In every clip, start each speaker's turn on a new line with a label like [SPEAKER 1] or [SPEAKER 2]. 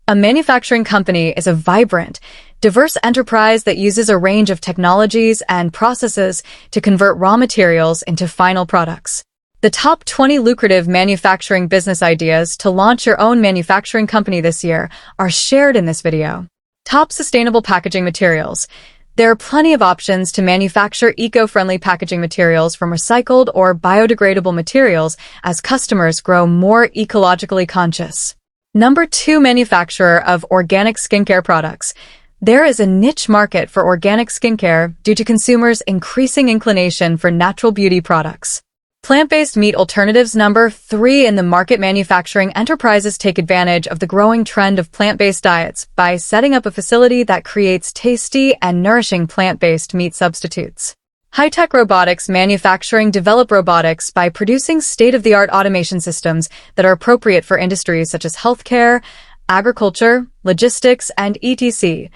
[SPEAKER 1] A manufacturing company is a vibrant, diverse enterprise that uses a range of technologies and processes to convert raw materials into final products. The top 20 lucrative manufacturing business ideas to launch your own manufacturing company this year are shared in this video. Top sustainable packaging materials. There are plenty of options to manufacture eco-friendly packaging materials from recycled or biodegradable materials as customers grow more ecologically conscious. Number 2, manufacturer of organic skincare products. There is a niche market for organic skincare due to consumers' increasing inclination for natural beauty products. Plant-based meat alternatives. Number 3 in the market. Manufacturing enterprises take advantage of the growing trend of plant-based diets by setting up a facility that creates tasty and nourishing plant-based meat substitutes. High-tech robotics. Manufacturing develop robotics by producing state-of-the-art automation systems that are appropriate for industries such as healthcare, agriculture, logistics, and etc.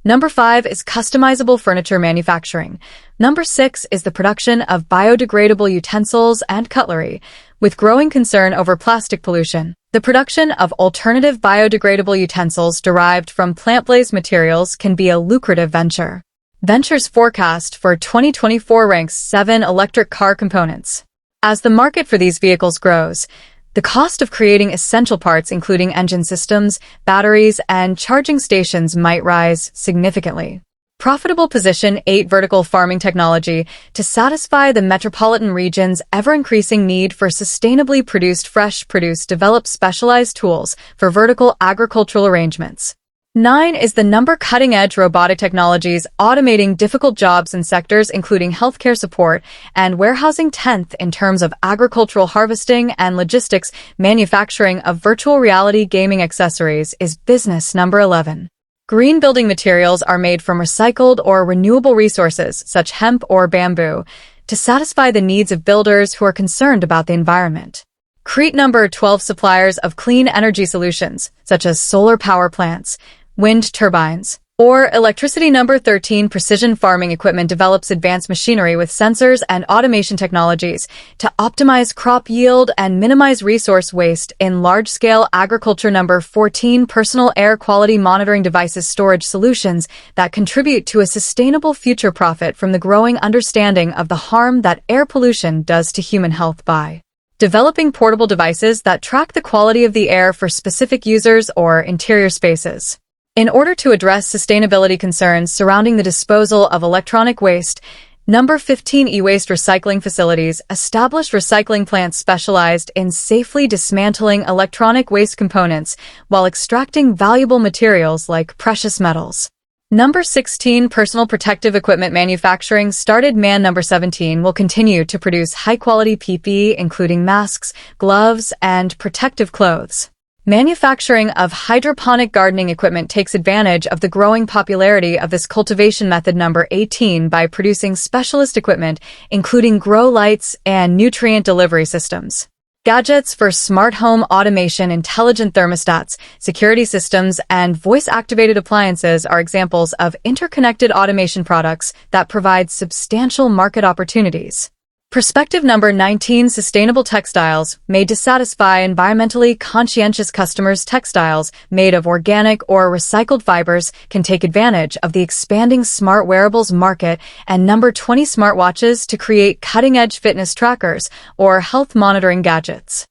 [SPEAKER 1] Number 5 is customizable furniture manufacturing. Number 6 is the production of biodegradable utensils and cutlery, with growing concern over plastic pollution. The production of alternative biodegradable utensils derived from plant-based materials can be a lucrative venture. Ventures forecast for 2024 ranks 7 electric car components. As the market for these vehicles grows, the cost of creating essential parts including engine systems, batteries, and charging stations might rise significantly. Profitable position. 8 vertical farming technology to satisfy the metropolitan region's ever-increasing need for sustainably produced fresh produce. Develop specialized tools for vertical agricultural arrangements. 9 is the number cutting-edge robotic technologies automating difficult jobs in sectors including healthcare support and warehousing. 10th in terms of agricultural harvesting and logistics. Manufacturing of virtual reality gaming accessories is business. Number 11. Green building materials are made from recycled or renewable resources such as hemp or bamboo to satisfy the needs of builders who are concerned about the environment. Crete. Number 12. Suppliers of clean energy solutions such as solar power plants, wind turbines, or electricity. Number 13. Precision farming equipment develops advanced machinery with sensors and automation technologies to optimize crop yield and minimize resource waste in large-scale agriculture. Number 14. Personal air quality monitoring devices storage solutions that contribute to a sustainable future. Profit from the growing understanding of the harm that air pollution does to human health by developing portable devices that track the quality of the air for specific users or interior spaces. In order to address sustainability concerns surrounding the disposal of electronic waste, Number 15. E-waste recycling facilities establish recycling plants specialized in safely dismantling electronic waste components while extracting valuable materials like precious metals. Number 16. Personal protective equipment manufacturing started. Number 17 will continue to produce high-quality PPE, including masks, gloves, and protective clothes. Manufacturing of hydroponic gardening equipment takes advantage of the growing popularity of this cultivation method. Number 18 by producing specialist equipment, including grow lights and nutrient delivery systems. Gadgets for smart home automation, intelligent thermostats, security systems, and voice-activated appliances are examples of interconnected automation products that provide substantial market opportunities. Perspective. Number 19. Sustainable textiles made to satisfy environmentally conscientious customers. Textiles made of organic or recycled fibers can take advantage of the expanding smart wearables market. And number 20. Smartwatches to create cutting-edge fitness trackers or health monitoring gadgets.